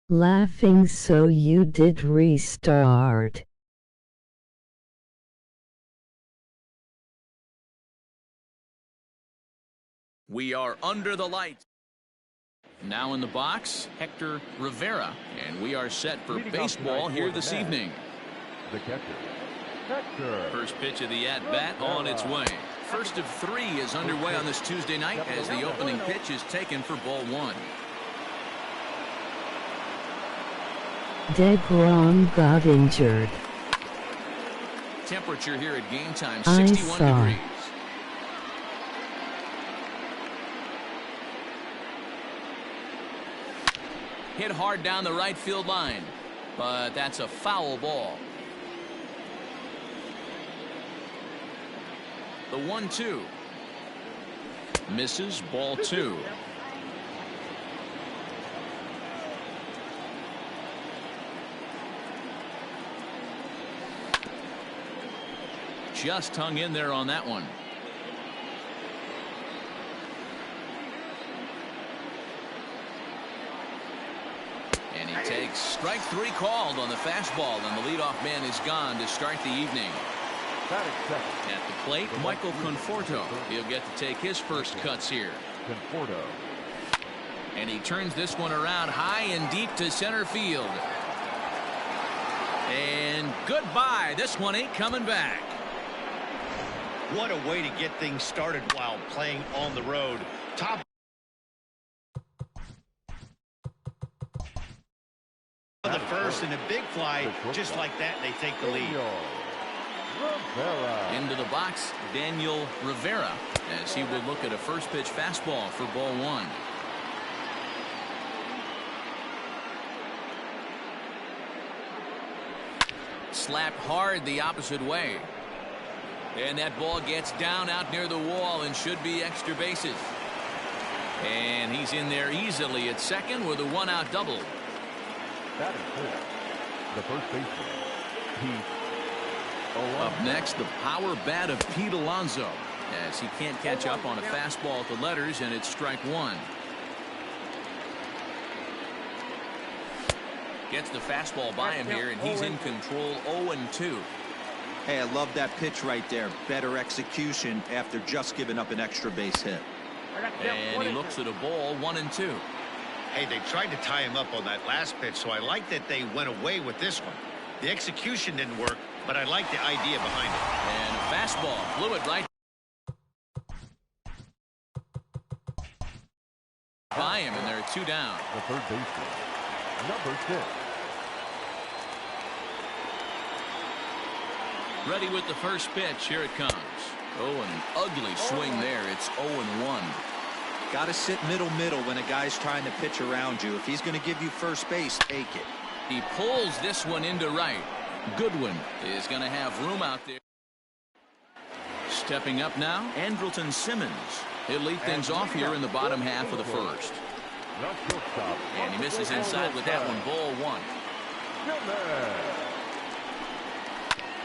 Laughing so you did restart. We are under the lights. Now in the box, Hector Rivera, and we are set for baseball here this evening. The catcher, Hector. First pitch of the at-bat on its way. First of three is underway on this Tuesday night as the opening pitch is taken for ball one. DeGrom got injured. Temperature here at game time, 61 degrees. Hit hard down the right field line, but that's a foul ball. The 1-2. Misses, ball two. Just hung in there on that one. And he takes strike three called on the fastball, and the leadoff man is gone to start the evening. At the plate, Michael Conforto. He'll get to take his first cuts here. Conforto. And he turns this one around high and deep to center field. And goodbye. This one ain't coming back. What a way to get things started while playing on the road. Top of the first and a big fly, just like that, they take the lead. Rivera. Into the box, Daniel Rivera, as he will look at a first pitch fastball for ball one. Slapped hard the opposite way. And that ball gets down out near the wall and should be extra bases. And he's in there easily at second with a one-out double. That is clear. The first baseman, Pete. Up next, the power bat of Pete Alonso, as he can't catch up on a fastball at the letters, and it's strike one. Gets the fastball by him here, and he's in control. 0-2. Hey, I love that pitch right there. Better execution after just giving up an extra base hit. And he looks at a ball. 1-2. Hey, they tried to tie him up on that last pitch, so I like that they went away with this one. The execution didn't work, but I like the idea behind it. And a fastball blew it right by him, and there are two down. The third baseman, number 6. Ready with the first pitch. Here it comes. Oh, an ugly swing there. It's 0-1. Got to sit middle when a guy's trying to pitch around you. If he's going to give you first base, take it. He pulls this one into right. Goodwin is going to have room out there. Stepping up now, Andrelton Simmons. He'll lead things off here in the bottom half of the first. And he misses inside with that one. Ball one.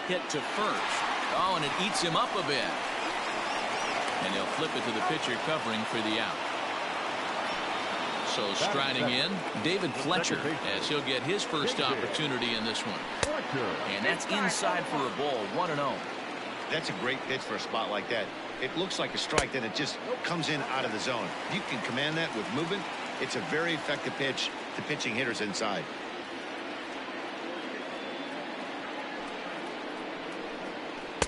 Hit to first. Oh, and it eats him up a bit. And he'll flip it to the pitcher covering for the out. So striding in, David Fletcher, as he'll get his first opportunity in this one. And that's inside for a ball. 1-0. That's a great pitch for a spot like that. It looks like a strike, then it just comes in out of the zone. If you can command that with movement, it's a very effective pitch to pitching hitters inside.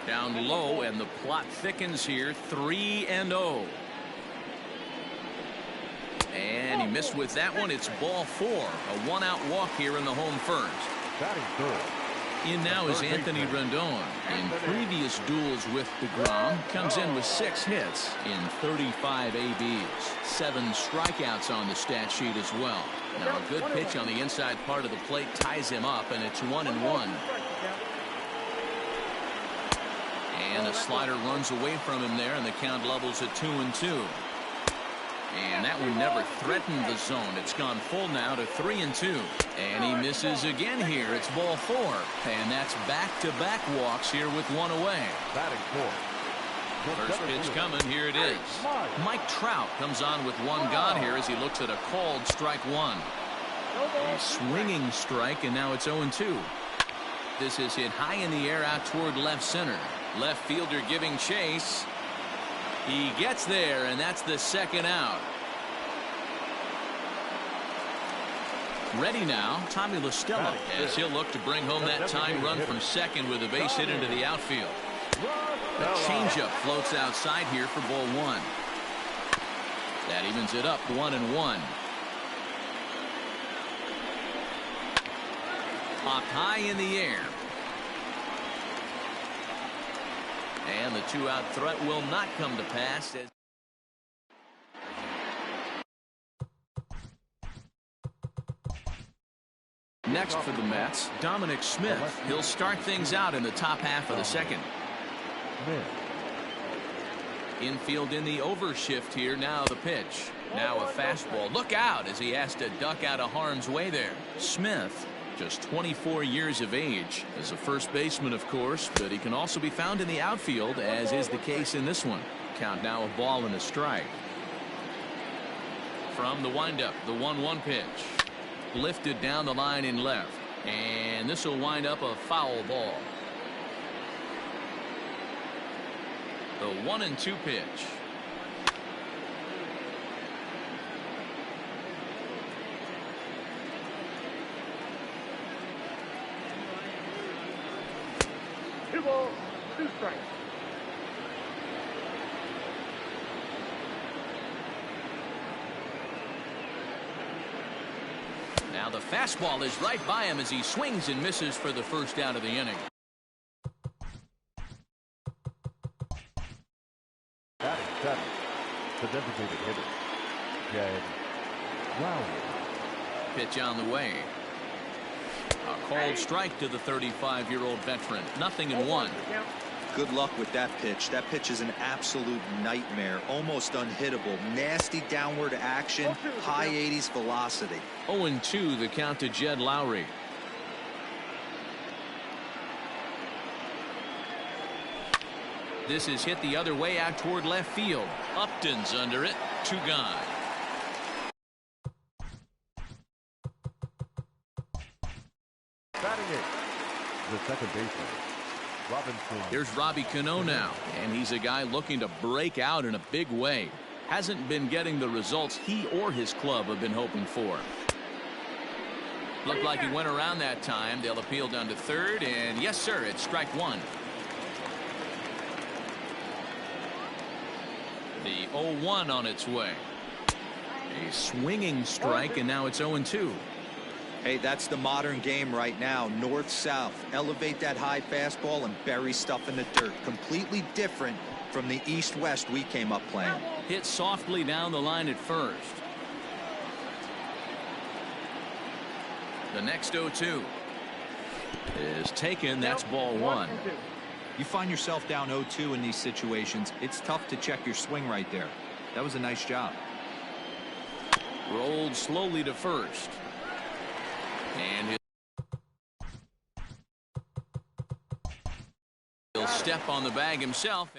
Down low, and the plot thickens here. 3-0. And he missed with that one. It's ball four. A one-out walk here in the home first. In now is Anthony Rendon. In previous duels with DeGrom, comes in with 6 hits in 35 ABs. 7 strikeouts on the stat sheet as well. Now a good pitch on the inside part of the plate ties him up, and it's 1-1. And a slider runs away from him there, and the count levels at 2-2. And that one never threatened the zone. It's gone full now to 3-2. And he misses again here. It's ball four. And that's back-to-back walks here with one away. First pitch coming. Here it is. Mike Trout comes on with one gone here as he looks at a called strike one. A swinging strike, and now it's 0-2. This is hit high in the air out toward left center. Left fielder giving chase. He gets there, and that's the second out. Ready now, Tommy LaStella, as he'll look to bring home that tying run from second with a base hit into the outfield. A changeup floats outside here for ball one. That evens it up 1-1. Popped high in the air. And the two-out threat will not come to pass. Next for the Mets, Dominic Smith. He'll start things out in the top half of the second. Infield in the overshift here. Now the pitch. Now a fastball. Look out as he has to duck out of harm's way there. Smith, just 24 years of age, is a first baseman, of course, but he can also be found in the outfield, as is the case in this one. Count now a ball and a strike. From the windup, the 1-1 pitch. Lifted down the line in left, and this will wind up a foul ball. The 1-2 pitch. Two balls, two strikes. Now the fastball is right by him as he swings and misses for the first out of the inning. Batting seven, the designated hitter, Jed Lowry. Pitch on the way. A called strike to the 35-year-old veteran. 0-1. Good luck with that pitch. That pitch is an absolute nightmare. Almost unhittable. Nasty downward action. High 80s velocity. 0-2 the count to Jed Lowry. This is hit the other way out toward left field. Upton's under it. 2 gone. Batting eighth, the second baseman, Robinson. Here's Robbie Cano now, and he's a guy looking to break out in a big way. Hasn't been getting the results he or his club have been hoping for. Looked like he went around that time. They'll appeal down to third, and yes, sir, it's strike one. The 0-1 on its way. A swinging strike, and now it's 0-2. Hey, that's the modern game right now. North-south. Elevate that high fastball and bury stuff in the dirt. Completely different from the east-west we came up playing. Hit softly down the line at first. The next 0-2 is taken. That's ball one. You find yourself down 0-2 in these situations. It's tough to check your swing right there. That was a nice job. Rolled slowly to first. And he'll step on the bag himself.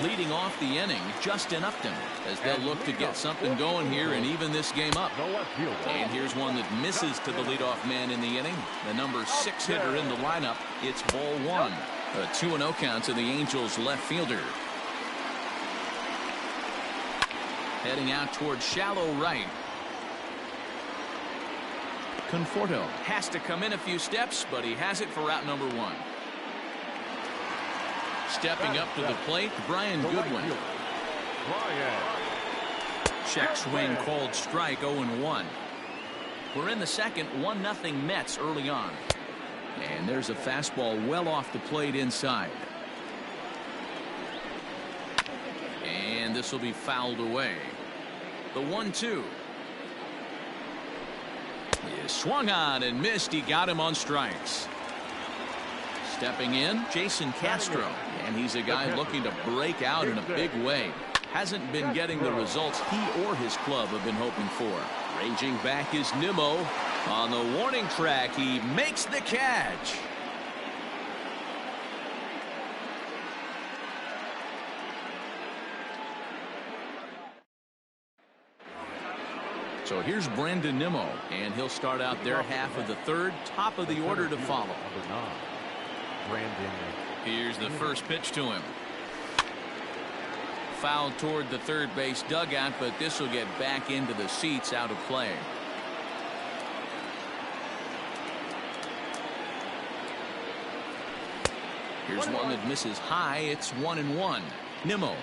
Leading off the inning, Justin Upton, as they'll look to get something going here and even this game up. And here's one that misses to the leadoff man in the inning. The number 6 hitter in the lineup. It's ball one. A 2-0 count to the Angels left fielder. Heading out towards shallow right. Conforto has to come in a few steps, but he has it for out number 1. Stepping up to the plate, Brian Goodwin. Check swing called strike, 0-1. We're in the second, 1-0 Mets early on. And there's a fastball well off the plate inside. And this will be fouled away. The 1-2. He swung on and missed. He got him on strikes. Stepping in, Jason Castro, and he's a guy looking to break out in a big way. Hasn't been getting the results he or his club have been hoping for. Ranging back is Nimmo. On the warning track, he makes the catch. So here's Brandon Nimmo, and he'll start out their half of the third, top of the order to follow. Number 9, Brandon. Here's the first pitch to him. Foul toward the third base dugout, but this will get back into the seats, out of play. Here's one that misses high. It's 1-1. Nimmo,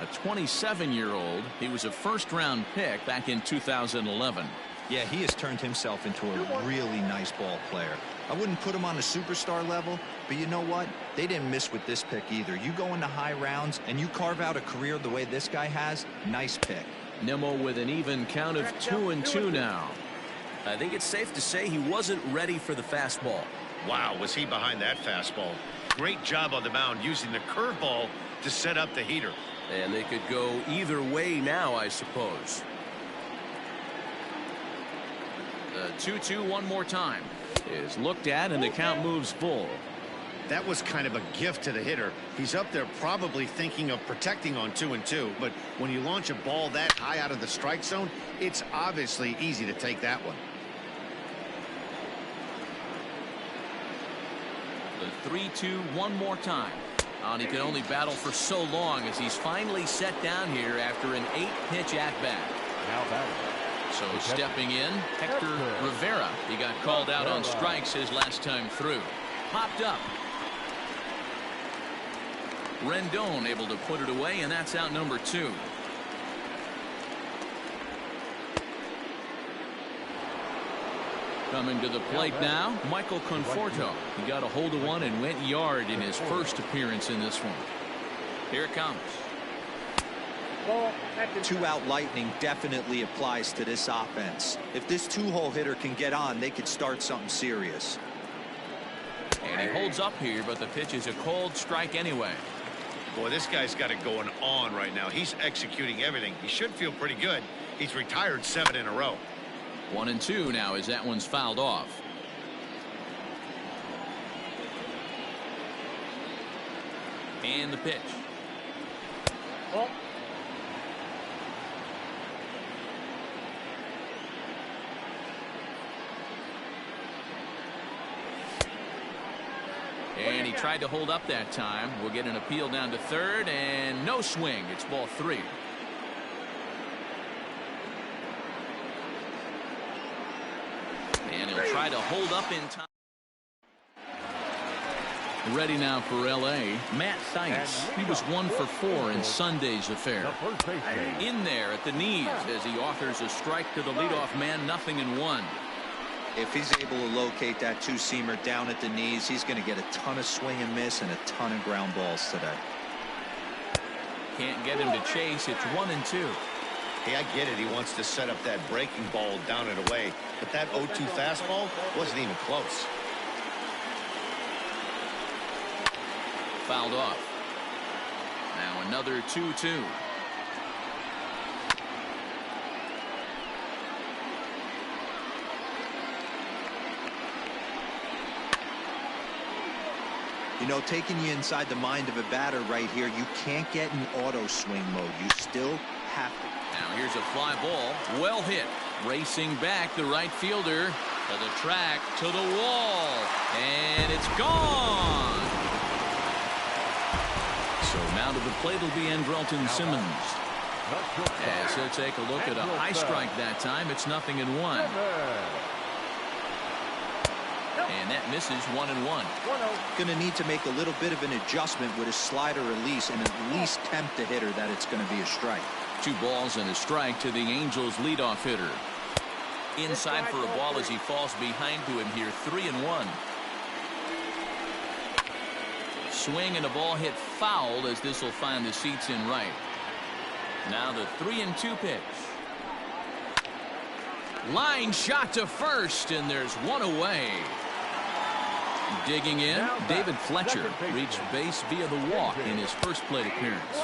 a 27-year-old. He was a first-round pick back in 2011. Yeah, he has turned himself into a really nice ball player. I wouldn't put him on a superstar level, but you know what? They didn't miss with this pick either. You go into high rounds and you carve out a career the way this guy has. Nice pick. Nimmo with an even count of 2-2 now. I think it's safe to say he wasn't ready for the fastball. Wow, was he behind that fastball? Great job on the mound using the curveball to set up the heater. And they could go either way now, I suppose. The 2-2 one more time is looked at, and the count moves full. That was kind of a gift to the hitter. He's up there probably thinking of protecting on 2-2, but when you launch a ball that high out of the strike zone, it's obviously easy to take that one. The 3-2 one more time. And he can only battle for so long as he's finally set down here after an 8-pitch at-bat. Now batting. So stepping in, Hector Rivera. He got called out on strikes his last time through. Popped up. Rendon able to put it away, and that's out number 2. Coming to the plate now, Michael Conforto. He got a hold of one and went yard in his first appearance in this one. Here it comes. 2-out lightning definitely applies to this offense. If this 2-hole hitter can get on, they could start something serious. And he holds up here, but the pitch is a cold strike anyway. Boy, this guy's got it going on right now. He's executing everything. He should feel pretty good. He's retired 7 in a row. 1-2 now as that one's fouled off. And the pitch. And he tried to hold up that time. We'll get an appeal down to third, and no swing. It's ball 3. And he'll try to hold up in time. Ready now for L.A., Matt Thaiss. He was 1 for 4 in Sunday's affair. In there at the knees as he authors a strike to the leadoff man, 0-1. If he's able to locate that 2-seamer down at the knees, he's going to get a ton of swing and miss and a ton of ground balls today. Can't get him to chase. It's 1-2. Hey, I get it. He wants to set up that breaking ball down and away, but that 0-2 fastball wasn't even close. Fouled off. Now another 2-2. You know, taking you inside the mind of a batter right here, you can't get in auto swing mode. You still have to. Now here's a fly ball. Well hit. Racing back, the right fielder to the track, to the wall. And it's gone. So now to the plate will be Andrelton Simmons. As he'll take a look at a high strike that time. It's 0-1. And that misses 1-1. Going to need to make a little bit of an adjustment with his slider release and at least tempt the hitter that it's going to be a strike. 2 balls and a strike to the Angels leadoff hitter. Inside for a ball as he falls behind to him here, 3-1. Swing and a ball hit foul as this will find the seats in right. Now the 3-2 pitch. Line shot to first, and there's one away. Digging in, David Fletcher reached base via the walk in his first plate appearance.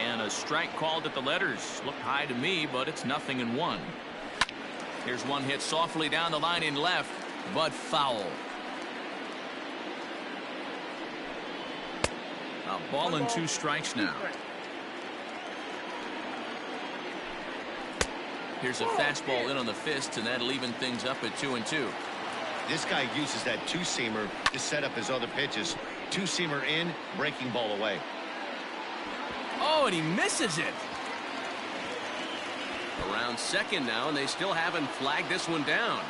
And a strike called at the letters. Looked high to me, but it's 0-1. Here's one hit softly down the line in left, but foul. A ball and 2 strikes now. Here's a fastball in on the fists, and that'll even things up at 2-2. This guy uses that two-seamer to set up his other pitches. Two-seamer in, breaking ball away. Oh, and he misses it. Around second now, and they still haven't flagged this one down.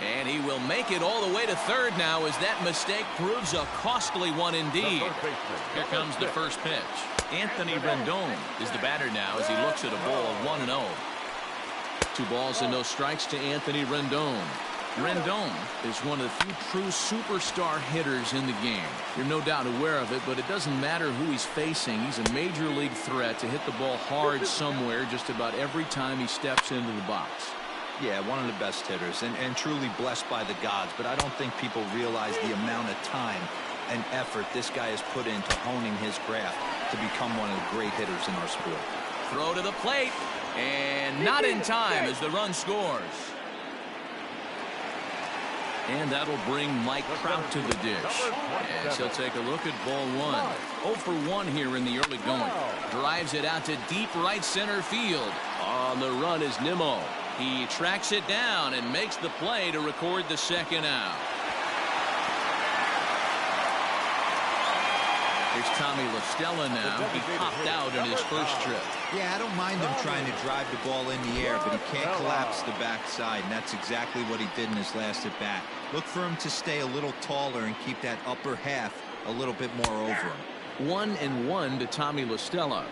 And he will make it all the way to third now as that mistake proves a costly one indeed. Here comes the first pitch. Anthony Rendon is the batter now as he looks at a ball 1-0. 2 balls and no strikes to Anthony Rendon. Rendon is one of the few true superstar hitters in the game. You're no doubt aware of it, but it doesn't matter who he's facing. He's a major league threat to hit the ball hard somewhere just about every time he steps into the box. Yeah, one of the best hitters and truly blessed by the gods, but I don't think people realize the amount of time and effort this guy has put into honing his craft to become one of the great hitters in our sport. Throw to the plate, and not in time as the run scores. And that'll bring Mike Trout to the dish. As he'll take a look at ball 1. 0 for 1 here in the early going. Drives it out to deep right center field. On the run is Nimmo. He tracks it down and makes the play to record the second out. Here's Tommy La Stella now. He popped out in his first trip. Yeah, I don't mind him trying to drive the ball in the air, but he can't collapse the backside, and that's exactly what he did in his last at bat. Look for him to stay a little taller and keep that upper half a little bit more over him. 1-1 to Tommy La Stella.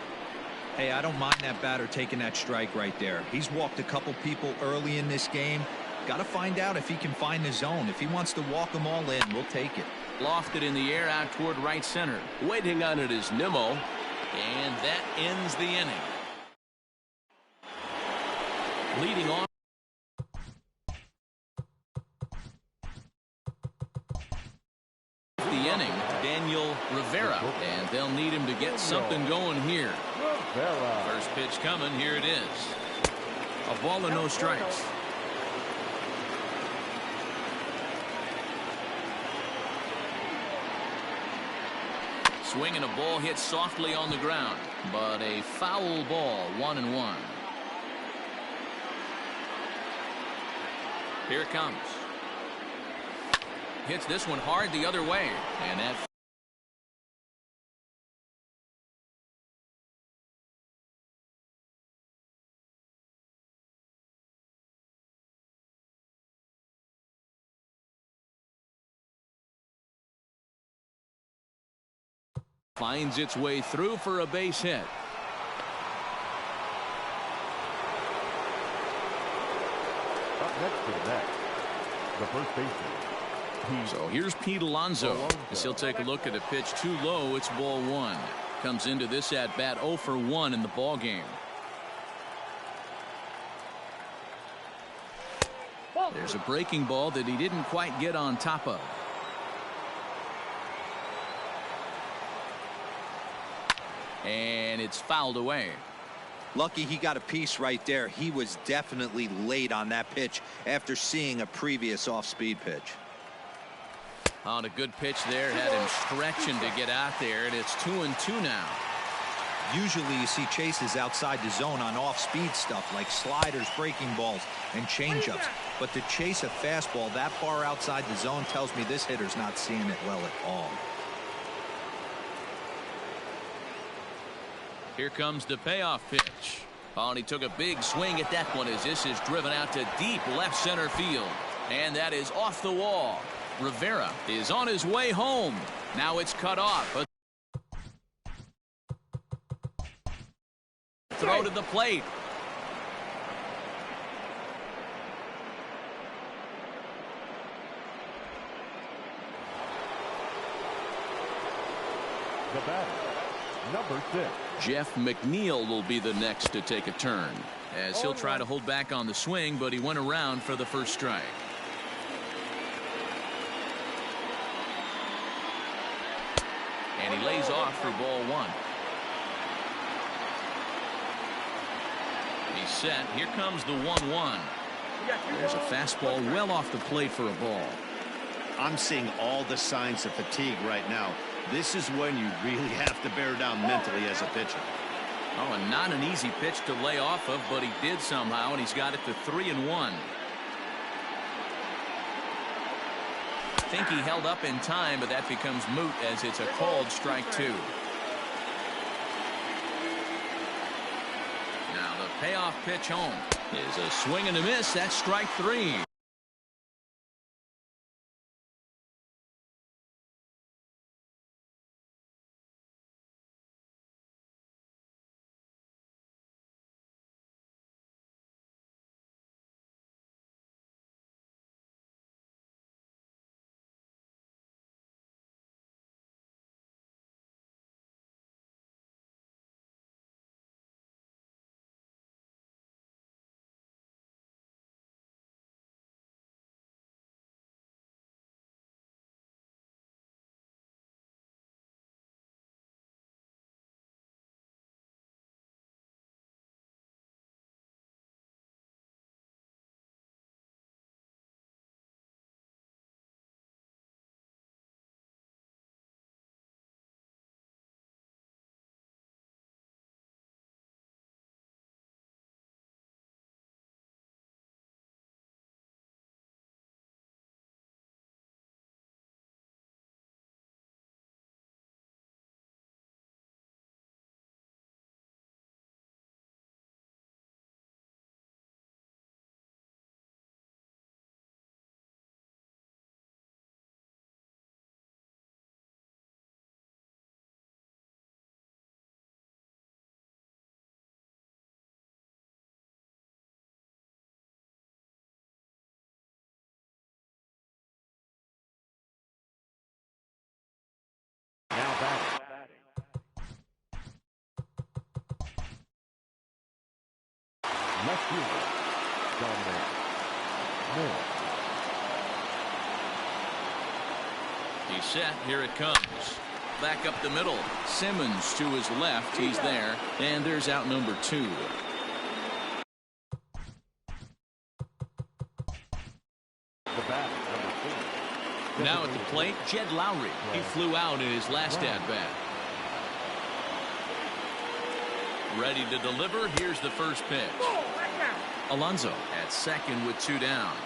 Hey, I don't mind that batter taking that strike right there. He's walked a couple people early in this game. Got to find out if he can find the zone. If he wants to walk them all in, we'll take it. Lofted in the air out toward right center. Waiting on it is Nimmo. And that ends the inning. Leading off the inning, Daniel Rivera. And they'll need him to get something going here. First pitch coming. Here it is. A ball and no strikes. Swing and a ball hit softly on the ground, but a foul ball. 1-1. Here it comes. Hits this one hard the other way, and that finds its way through for a base hit. Up next to the bat, the first baseman. So here's Pete Alonso as he'll take a look at a pitch too low. It's ball 1. Comes into this at bat 0 for 1 in the ball game. There's a breaking ball that he didn't quite get on top of. And it's fouled away. Lucky he got a piece right there. He was definitely late on that pitch after seeing a previous off-speed pitch. On a good pitch there, had him stretching to get out there, and it's 2-2 now. Usually you see chases outside the zone on off-speed stuff like sliders, breaking balls, and changeups. But to chase a fastball that far outside the zone tells me this hitter's not seeing it well at all. Here comes the payoff pitch. Oh, and he took a big swing at that one as this is driven out to deep left center field. And that is off the wall. Rivera is on his way home. Now it's cut off. A throw to the plate. The batter, number 6. Jeff McNeil will be the next to take a turn as he'll try to hold back on the swing, but he went around for the first strike. And he lays off for ball 1. He's set. Here comes the 1-1. There's a fastball well off the plate for a ball. I'm seeing all the signs of fatigue right now. This is when you really have to bear down mentally as a pitcher. Oh, and not an easy pitch to lay off of, but he did somehow, and he's got it to 3-1. I think he held up in time, but that becomes moot as it's a called strike 2. Now the payoff pitch home is a swing and a miss. That's strike 3. Now batting. Left fielder, Dominic Moore. He's set. Here it comes. Back up the middle. Simmons to his left. He's there. And there's out number 2. The bat, number 4. Now at the plate, Jed Lowry. He flew out in his last at-bat. Ready to deliver. Here's the first pitch. Alonso at second with 2 down.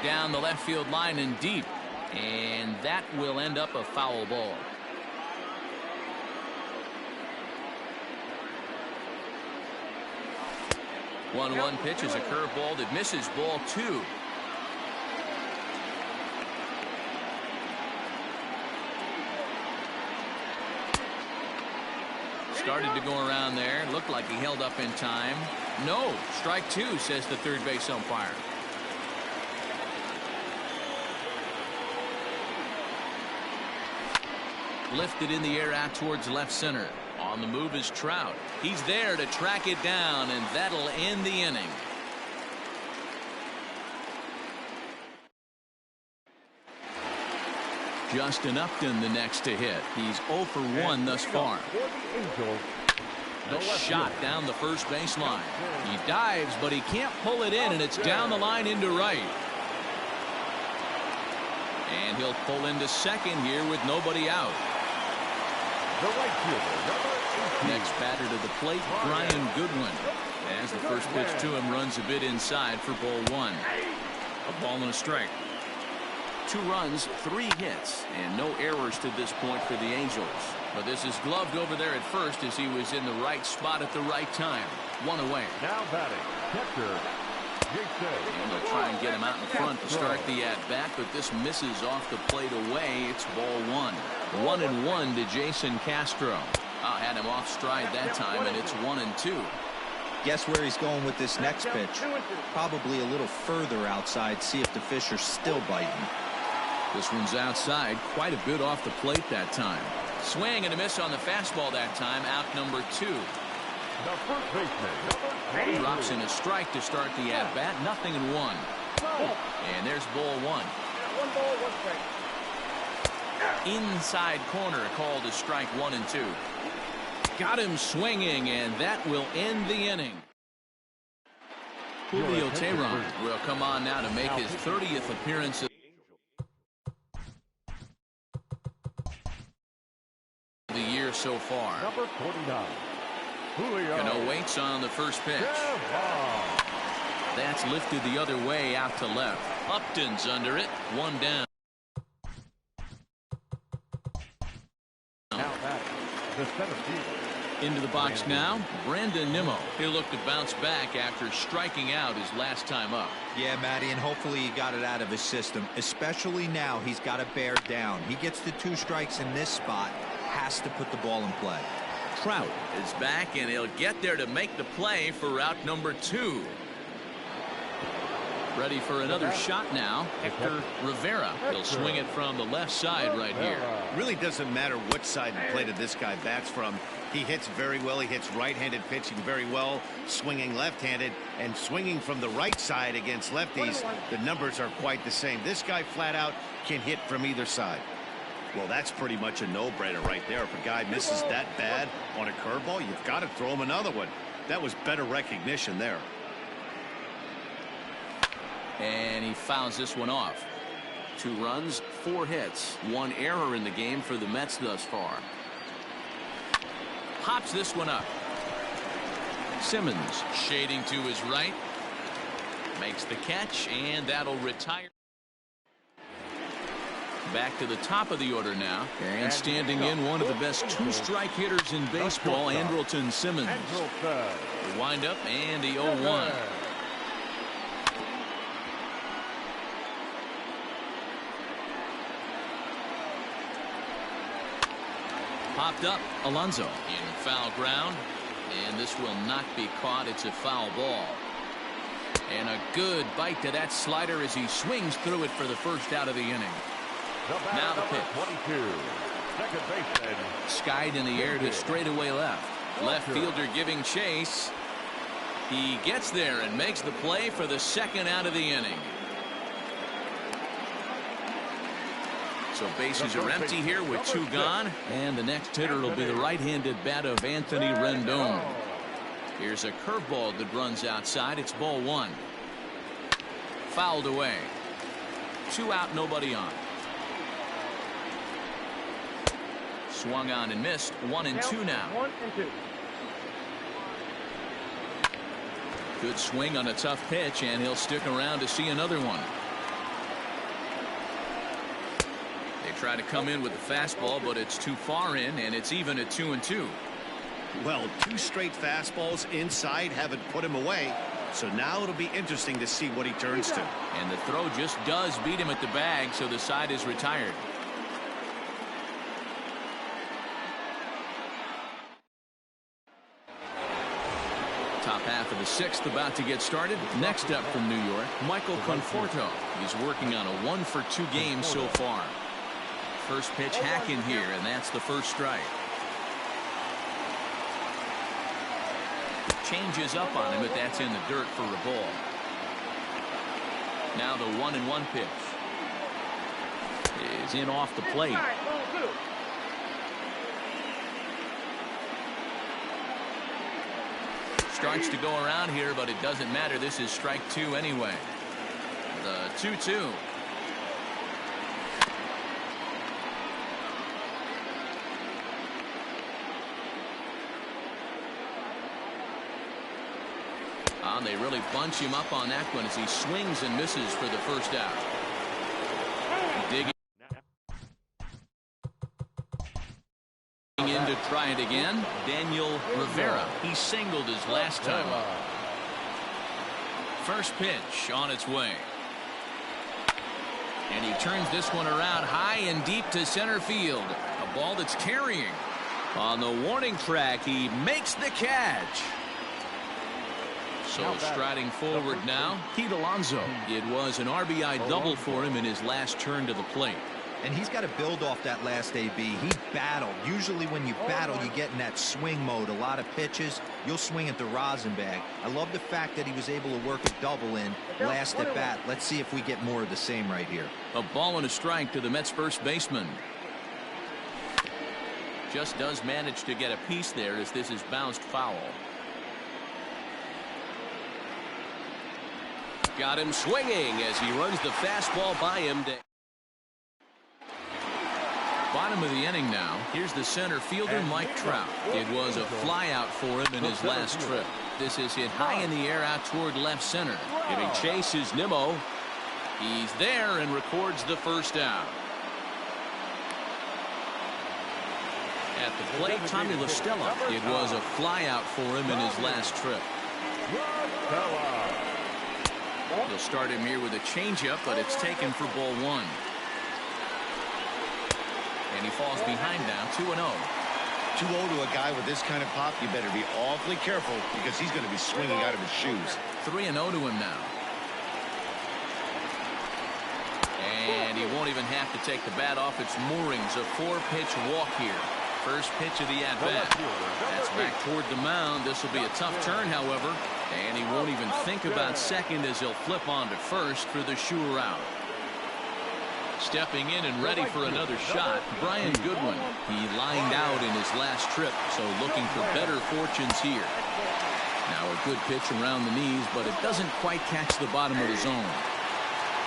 Down the left field line and deep. And that will end up a foul ball. One pitch is a curveball that misses, ball 2. Started to go around there. Looked like he held up in time. No, strike 2, says the third base umpire. Lifted in the air out towards left center. On the move is Trout. He's there to track it down, and that'll end the inning. Justin Upton the next to hit. He's 0 for 1 thus far. The shot down the first baseline. He dives, but he can't pull it in, and it's down the line into right. And he'll pull into second here with nobody out. The right fielder, number 18. Next batter to the plate, Brian Goodwin. As the first pitch to him runs a bit inside for ball 1. A ball and a strike. 2 runs, 3 hits, and no errors to this point for the Angels. But this is gloved over there at first as he was in the right spot at the right time. 1 away. Now batting, catcher, and they'll try and get him out in front to start the at-bat, but this misses off the plate away. It's ball 1. 1-1 to Jason Castro. Had him off stride that time, and it's 1-2. Guess where he's going with this next pitch? Probably a little further outside. See if the fish are still biting. This one's outside, quite a bit off the plate that time. Swing and a miss on the fastball that time. Out number 2. the first baseman, number 8. Drops in a strike to start the at-bat. 0-1. And there's ball 1. 1 ball, 1 strike. Inside corner called a strike 1 and 2. Got him swinging, and that will end the inning. Julio Teheran will come on now to make his 30th appearance. the year so far. Number 49. Julio. Cano waits on the first pitch. That's lifted the other way out to left. Upton's under it. One down. Now back, the center fielder. Into the box now, Brandon Nimmo. He'll look to bounce back after striking out his last time up. Yeah, Matty, and hopefully he got it out of his system. Especially now, he's got to bear down. He gets the 2 strikes in this spot, has to put the ball in play. Trout is back, and he'll get there to make the play for route number 2. Ready for another shot now. Hector Rivera. He'll swing it from the left side right here. Really doesn't matter what side of the plate this guy bats from. He hits very well. He hits right-handed pitching very well, swinging left-handed, and swinging from the right side against lefties. The numbers are quite the same. This guy flat out can hit from either side. Well, that's pretty much a no-brainer right there. If a guy misses that bad on a curveball, you've got to throw him another one. That was better recognition there. And he fouls this one off. 2 runs, 4 hits, 1 error in the game for the Mets thus far. Pops this one up. Simmons shading to his right. Makes the catch, and that'll retire. Back to the top of the order now. And standing in, one of the best 2-strike hitters in baseball, Andrelton Simmons. The windup and the 0-1. Popped up. Alonso in foul ground, and this will not be caught. It's a foul ball. And a good bite to that slider as he swings through it for the first out of the inning. Now the pitch. 22. Second baseman. Skied in the air to straightaway left. Left fielder giving chase. He gets there and makes the play for the second out of the inning. So bases are empty here with 2 gone, and the next hitter will be the right-handed bat of Anthony Rendon. Here's a curveball that runs outside. It's ball 1. Fouled away. 2 out, nobody on. Swung on and missed. 1-2 now. 1-2. Good swing on a tough pitch, and he'll stick around to see another one. Try to come in with the fastball, but it's too far in, and it's even at 2-2. Well, 2 straight fastballs inside haven't put him away, so now it'll be interesting to see what he turns to. And the throw just does beat him at the bag, so the side is retired. Top half of the 6th about to get started. Next up from New York, Michael Conforto. He's working on a 1-for-2 game so far. First pitch hack in here, and that's the first strike. Changes up on him, but that's in the dirt for a ball. Now the 1-1 pitch is in off the plate. Starts to go around here, but it doesn't matter. This is strike 2 anyway. The 2-2. They really bunch him up on that one as he swings and misses for the first out. Digging in to try it again, Daniel Rivera. He singled his last time up. First pitch on its way. And he turns this one around high and deep to center field. A ball that's carrying. On the warning track, he makes the catch. So striding forward now, Pete Alonso. It was an RBI double for him in his last turn to the plate. And he's got to build off that last AB. He battled. Usually when you battle, you get in that swing mode. A lot of pitches, you'll swing at the rosin bag. I love the fact that he was able to work a double in last at bat. Let's see if we get more of the same right here. A ball and a strike to the Mets first baseman. Just does manage to get a piece there as this is bounced foul. Got him swinging as he runs the fastball by him. Bottom of the inning now. Here's the center fielder, Mike Trout. It was a flyout for him in his last trip. This is hit high in the air out toward left center. Giving chase is Nimmo. He's there and records the first out. At the plate, Tommy La Stella. It was a flyout for him in his last trip. He'll start him here with a changeup, but it's taken for ball one. And he falls behind now, 2-0. 2-0 to a guy with this kind of pop, you better be awfully careful because he's going to be swinging out of his shoes. 3-0 to him now. And he won't even have to take the bat off its moorings. A 4-pitch walk here. First pitch of the at-bat. That's back toward the mound. This will be a tough turn, however. And he won't even think about second as he'll flip on to first for the sure out. Stepping in and ready for another shot, Brian Goodwin. He lined out in his last trip, so looking for better fortunes here. Now a good pitch around the knees, but it doesn't quite catch the bottom of the zone.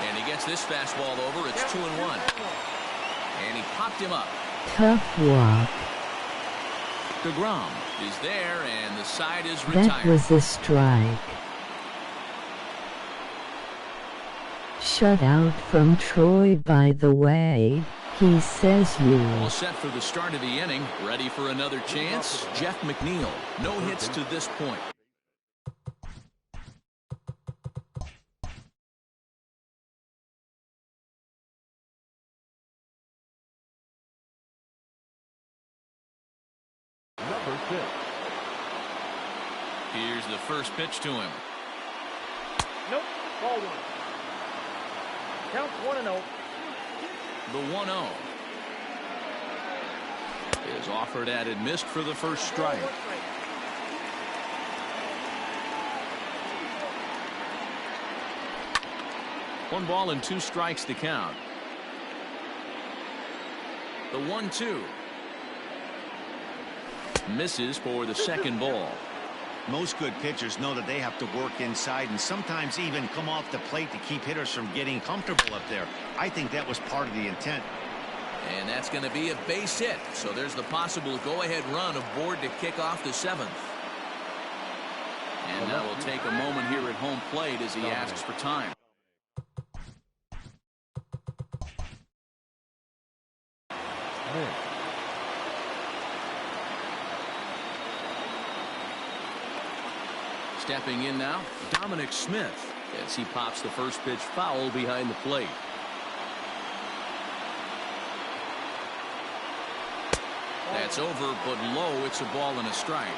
And he gets this fastball over. It's 2-1. And he popped him up. Tough walk. DeGrom is there, and the side is retired. That was a strike. Shut out from Troy, by the way. He says you. All set for the start of the inning. Ready for another chance? Jeff McNeil. No hits to this point. Number 6. Here's the first pitch to him. Nope. Ball one. Counts 1-0. The 1-0 is offered at and missed for the first strike. One ball and 2 strikes to count. The 1-2 misses for the second ball. Most good pitchers know that they have to work inside and sometimes even come off the plate to keep hitters from getting comfortable up there. I think that was part of the intent. And that's going to be a base hit. So there's the possible go-ahead run aboard to kick off the 7th. And now we'll take a moment here at home plate as he asks for time. Stepping in now, Dominic Smith, as he pops the first pitch foul behind the plate. That's over, but low. It's a ball and a strike.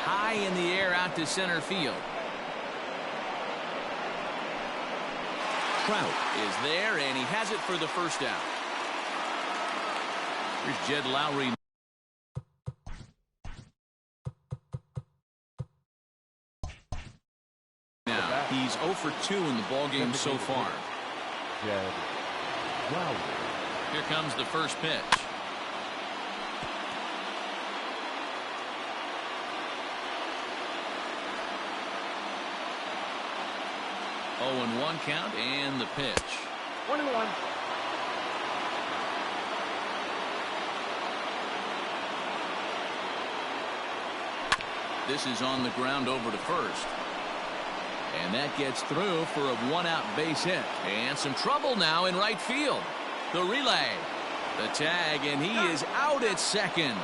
High in the air out to center field. Trout is there, and he has it for the first out. Here's Jed Lowry. Now, he's 0 for 2 in the ballgame so far. Jed Lowry. Here comes the first pitch. Oh, and 1 count, and the pitch. 1-1. This is on the ground over to first. And that gets through for a 1-out base hit. And some trouble now in right field. The relay. The tag, and he is out at second.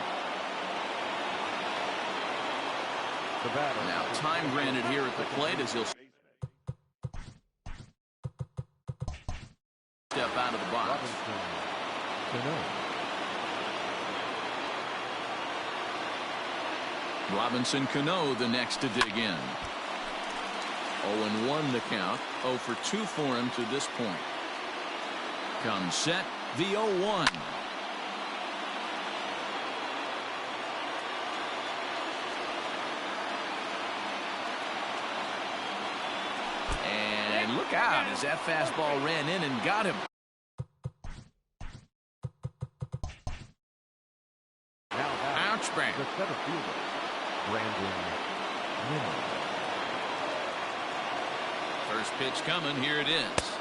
Now time granted here at the plate as he'll step out of the box. Robinson Cano the next to dig in. 0-1 the count. 0 for 2 for him to this point. Comes set, the 0-1. And look out as that fastball ran in and got him. Ouch, bang. The center fielder, Brandon Nimmo. First pitch coming. Here it is.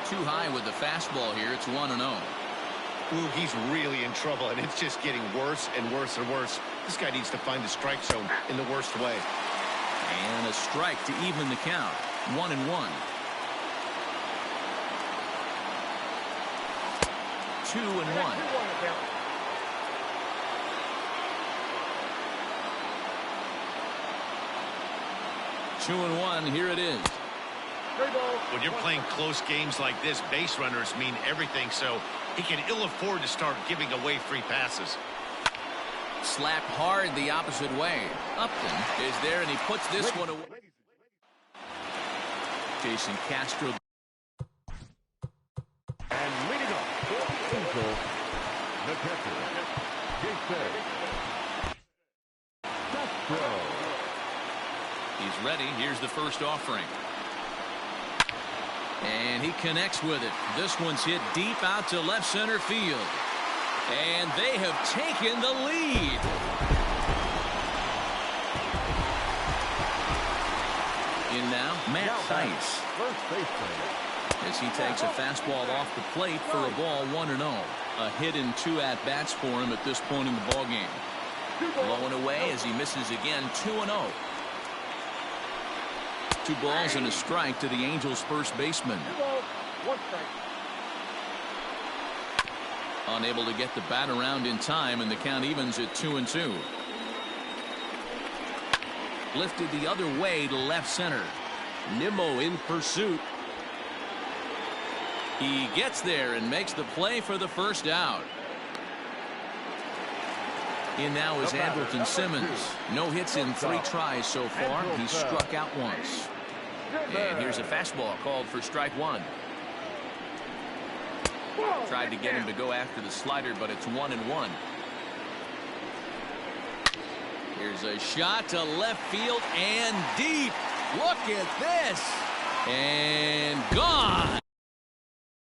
Too high with the fastball here. It's 1-0. Ooh, he's really in trouble, and it's just getting worse and worse and worse. This guy needs to find the strike zone in the worst way. And a strike to even the count. 1-1. 2-1. 2-1. Here it is. When you're playing close games like this, base runners mean everything, so he can ill afford to start giving away free passes. Slapped hard the opposite way. Upton is there, and he puts this one away. Jason Castro. And leading up for the Angels, the catcher, Jason Castro. He's ready. Here's the first offering. And he connects with it. This one's hit deep out to left center field. And they have taken the lead. In now, Matt Theis. First baseman. As he takes a fastball off the plate for a ball, 1-0. A hit and 2 at-bats for him at this point in the ballgame. Low and away as he misses again, 2-0. 2 balls and a strike to the Angels' first baseman. 2 balls, 1 strike. Unable to get the bat around in time, and the count evens at 2-2. Lifted the other way to left center. Nimmo in pursuit. He gets there and makes the play for the first out. In now is Andrelton Simmons. No hits in 3 tries so far. He's struck out once. And here's a fastball called for strike 1. Tried to get him to go after the slider, but it's 1-1. Here's a shot to left field and deep. Look at this. And gone.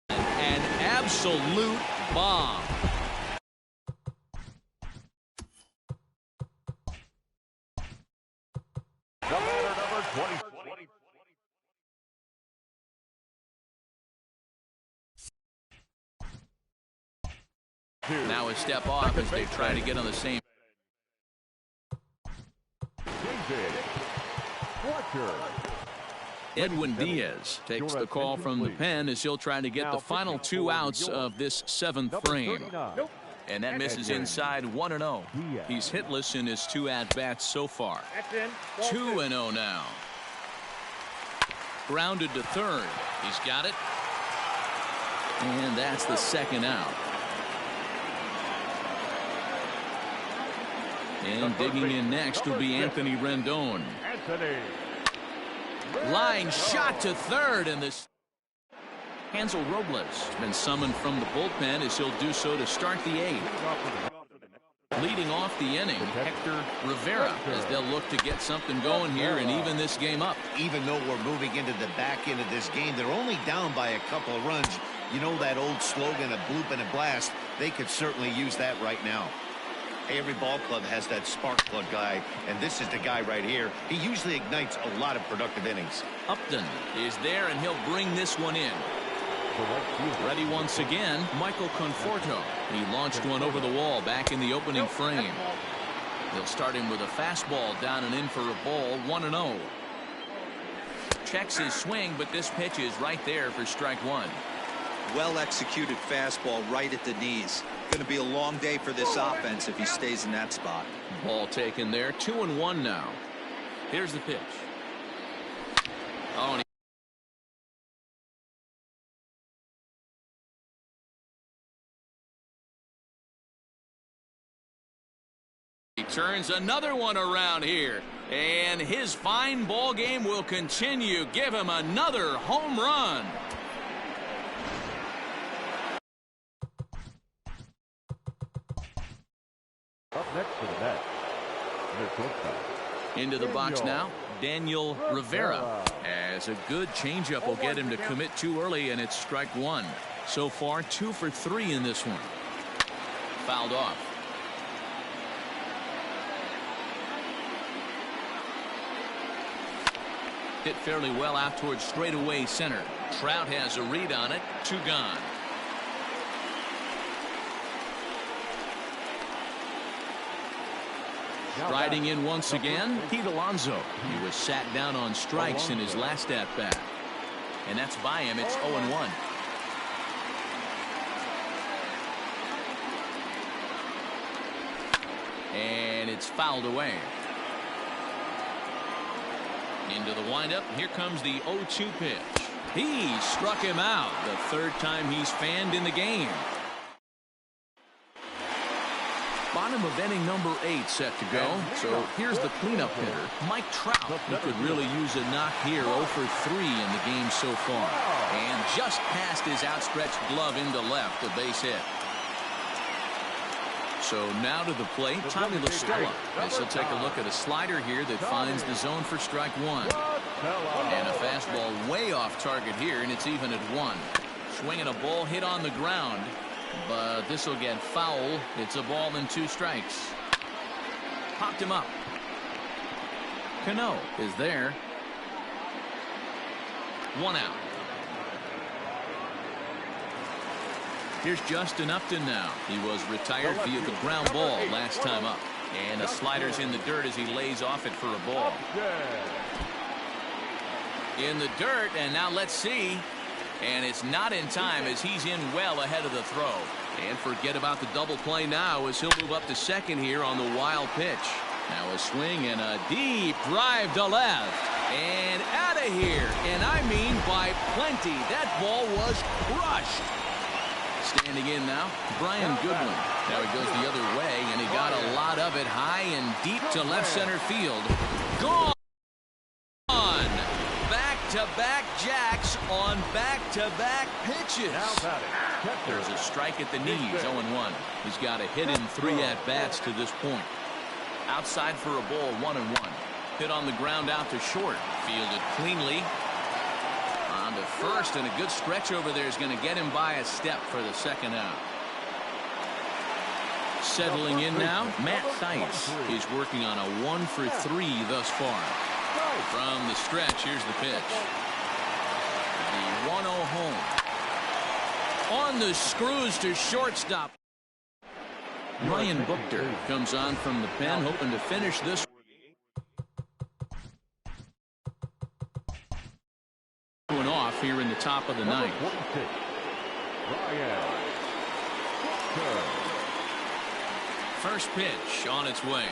An absolute bomb. The batter number 20. Now a step off as they try to get on the same. Edwin Diaz takes the call from the pen as he'll try to get the final 2 outs of this 7th frame. And that misses inside, 1-0. He's hitless in his 2 at-bats so far. 2-0 now. Grounded to third. He's got it. And that's the 2nd out. And digging in next will be Anthony Rendon. Line shot to third, and this Hansel Robles has been summoned from the bullpen as he'll do so to start the 8th. Leading off the inning, Hector Rivera, as they'll look to get something going here and even this game up. Even though we're moving into the back end of this game, they're only down by a couple of runs. You know that old slogan, a bloop and a blast. They could certainly use that right now. Every ball club has that spark plug guy, and this is the guy right here. He usually ignites a lot of productive innings. Upton is there, and he'll bring this one in. Ready once again, Michael Conforto. He launched one over the wall back in the opening frame. They'll start him with a fastball down and in for a ball, 1-0. Checks his swing, but this pitch is right there for strike 1. Well executed fastball right at the knees. Going to be a long day for this offense if he stays in that spot. Ball taken there, 2-1 now. Here's the pitch. Oh, and he turns another one around here, and his fine ball game will continue. Give him another home run. Up next to the bat, into the box now, Daniel Rivera. As a good changeup will get him to commit too early, and it's strike 1. So far, 2 for 3 in this one. Fouled off. Hit fairly well out towards straightaway center. Trout has a read on it. 2 gone. Riding in once again, Pete Alonso. He was sat down on strikes in his last at-bat. And that's by him. It's 0-1. And it's fouled away. Into the windup. Here comes the 0-2 pitch. He struck him out. The 3rd time he's fanned in the game. Bottom of inning number 8 set to go. So here's the cleanup hitter, Mike Trout. He could really use a knock here. 0 for 3 in the game so far. And just past his outstretched glove into left, a base hit. So now to the plate, Tommy La Stella. As he'll take a look at a slider here that finds the zone for strike 1. And a fastball way off target here, and it's even at 1. Swinging a ball hit on the ground. But this will get foul. It's a ball and 2 strikes. Popped him up. Cano is there. 1 out. Here's Justin Upton now. He was retired via the ground ball last time up. And the slider's in the dirt as he lays off it for a ball. In the dirt, and now let's see. And it's not in time as he's in well ahead of the throw. And forget about the double play now as he'll move up to second here on the wild pitch. Now a swing and a deep drive to left. And out of here. And I mean by plenty. That ball was crushed. Standing in now, Brian Goodwin. Now he goes the other way, and he got a lot of it high and deep to left center field. Gone. Back-to-back jacks on back-to-back pitches. There's a strike at the knees, 0-1. He's got a hit in 3 at-bats to this point. Outside for a ball, 1-1. Hit on the ground out to short. Fielded cleanly. On to first, and a good stretch over there is going to get him by a step for the 2nd out. Settling in now, Matt Theis. He's working on a 1 for 3 thus far. From the stretch, here's the pitch. The 1-0 home. On the screws to shortstop. Ryan Buchter comes on from the pen, hoping to finish this. Going off here in the top of the 9th. First pitch on its way.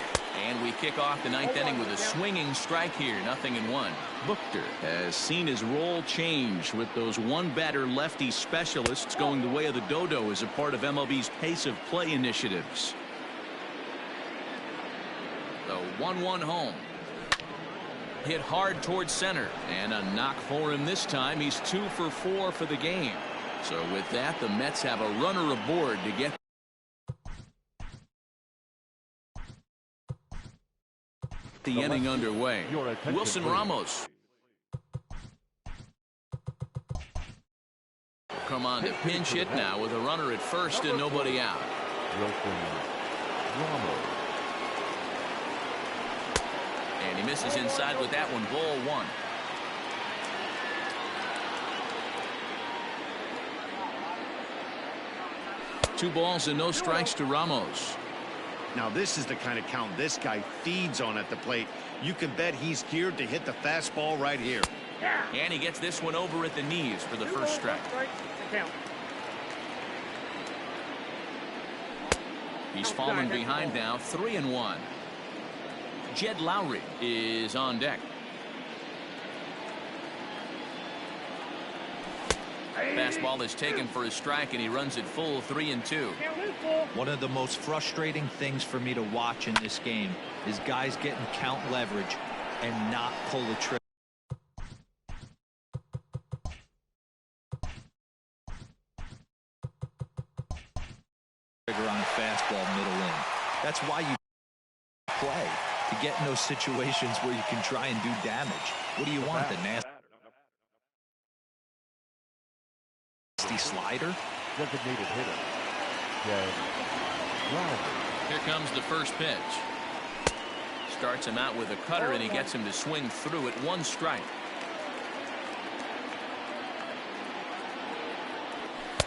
And we kick off the 9th inning with a swinging strike here, 0-1. Buchter has seen his role change with those one-batter lefty specialists going the way of the dodo as a part of MLB's pace of play initiatives. The 1-1 home. Hit hard towards center, and a knock for him this time. He's 2 for 4 for the game. So with that, the Mets have a runner aboard to get the inning underway. Wilson Ramos come on to pinch hit now with a runner at first and nobody out. And he misses inside with that one. Ball 1. Two balls and no strikes to Ramos. Now this is the kind of count this guy feeds on at the plate. You can bet he's geared to hit the fastball right here. And he gets this one over at the knees for the first strike. He's fallen behind now, 3-1. Jed Lowry is on deck. Fastball is taken for a strike, and he runs it full, 3-2. One of the most frustrating things for me to watch in this game is guys getting count leverage and not pull the trigger on a fastball middle in. That's why you play, to get in those situations where you can try and do damage. What do you want, the nasty slider? Designated hitter. Here comes the first pitch. Starts him out with a cutter, and he gets him to swing through it. 1 strike.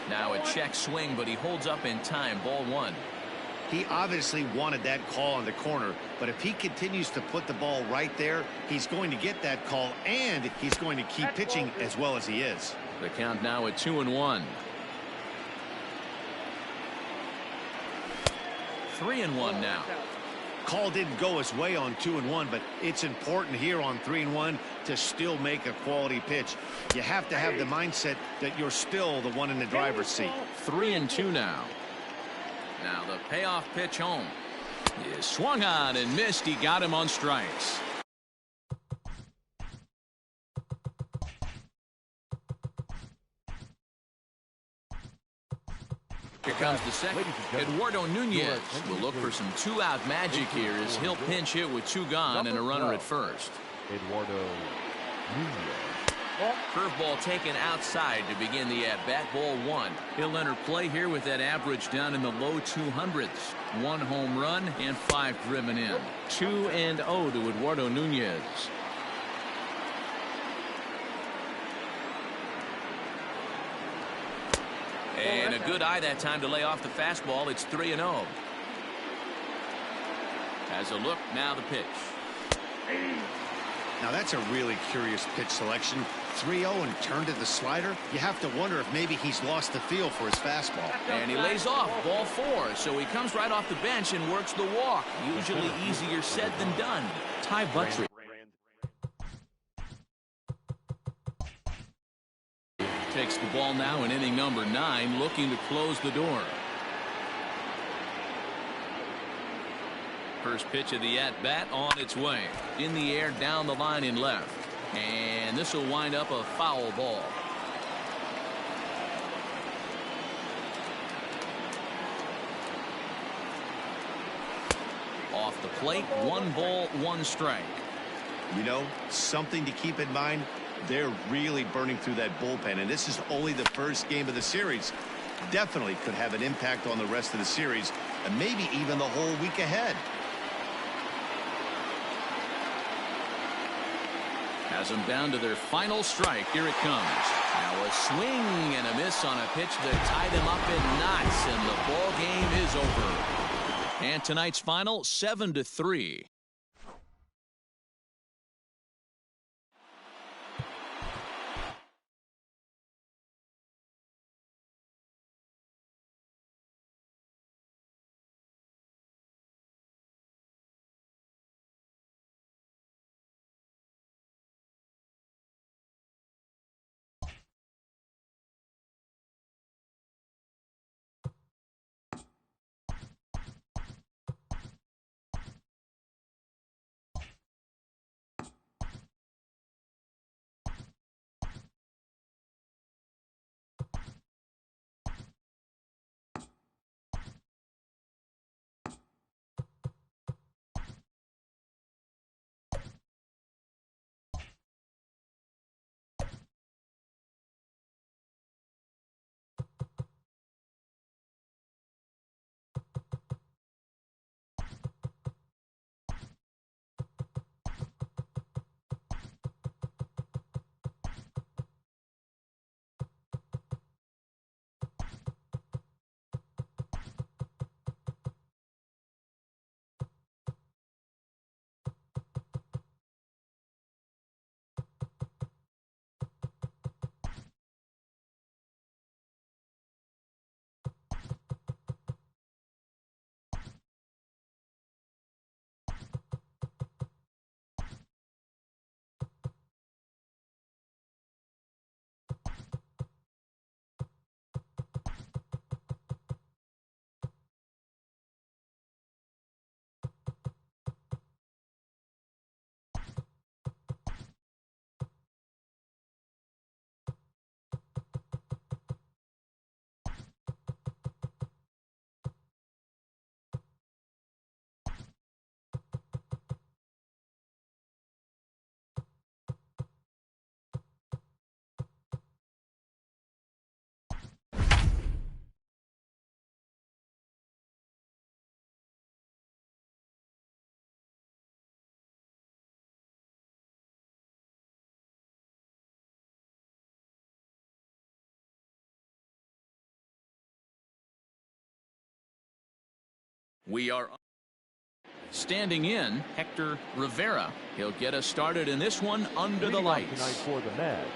Now a check swing, but he holds up in time. Ball 1. He obviously wanted that call on the corner, but if he continues to put the ball right there, he's going to get that call, and he's going to keep pitching as well as he is. The count now at 2-1. 3-1 now. Call didn't go his way on 2-1, but it's important here on 3-1 to still make a quality pitch. You have to have the mindset that you're still the one in the driver's seat. 3-2 now. Now the payoff pitch home is swung on and missed. He got him on strikes. Here comes the second. Eduardo Nunez will look for some two-out magic here as he'll pinch hit with 2 gone and a runner at first. Eduardo Nunez. Curveball taken outside to begin the at-bat. Ball 1. He'll enter play here with that average down in the low 200s. 1 home run and 5 driven in. 2-0 to Eduardo Nunez. And a good eye that time to lay off the fastball. It's 3-0. Has a look, now the pitch. Now that's a really curious pitch selection. 3-0 and turned to the slider. You have to wonder if maybe he's lost the feel for his fastball. And he lays off. Ball 4. So he comes right off the bench and works the walk. Usually easier said than done. Ty Buttrick takes the ball now in inning number 9, looking to close the door. First pitch of the at-bat on its way. In the air, down the line in left. And this will wind up a foul ball. Off the plate, 1 ball, 1 strike. You know, something to keep in mind, they're really burning through that bullpen, and this is only the first game of the series. Definitely could have an impact on the rest of the series, and maybe even the whole week ahead. Has them down to their final strike. Here it comes. Now a swing and a miss on a pitch that tied him up in knots, and the ball game is over. And tonight's final, 7-3. We are standing in Hector Rivera. He'll get us started in this one under the lights. Tonight for the Mets,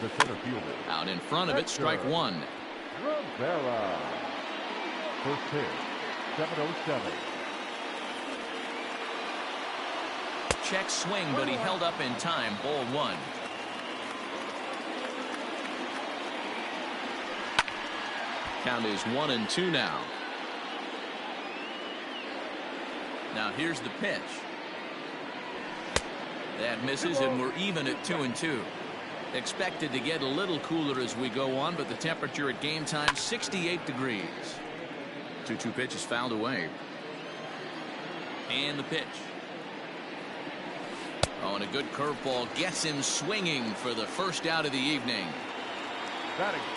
the center fielder. Out in front of it, strike one. Rivera. First pitch, 7:07. Check swing, but he held up in time. Ball one. Count is 1-2 now. Now here's the pitch. That misses, and we're even at 2-2. Expected to get a little cooler as we go on, but the temperature at game time 68 degrees. 2-2 pitch is fouled away. And the pitch. Oh, and a good curveball gets him swinging for the first out of the evening.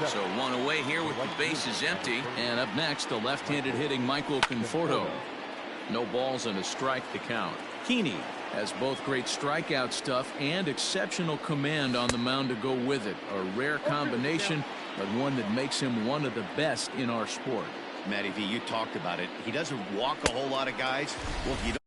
So one away here with the bases empty. And up next, the left-handed hitting Michael Conforto. No balls and a strike to count. Keeney has both great strikeout stuff and exceptional command on the mound to go with it. A rare combination, but one that makes him one of the best in our sport. Matty V, you talked about it. He doesn't walk a whole lot of guys. Well, if you don't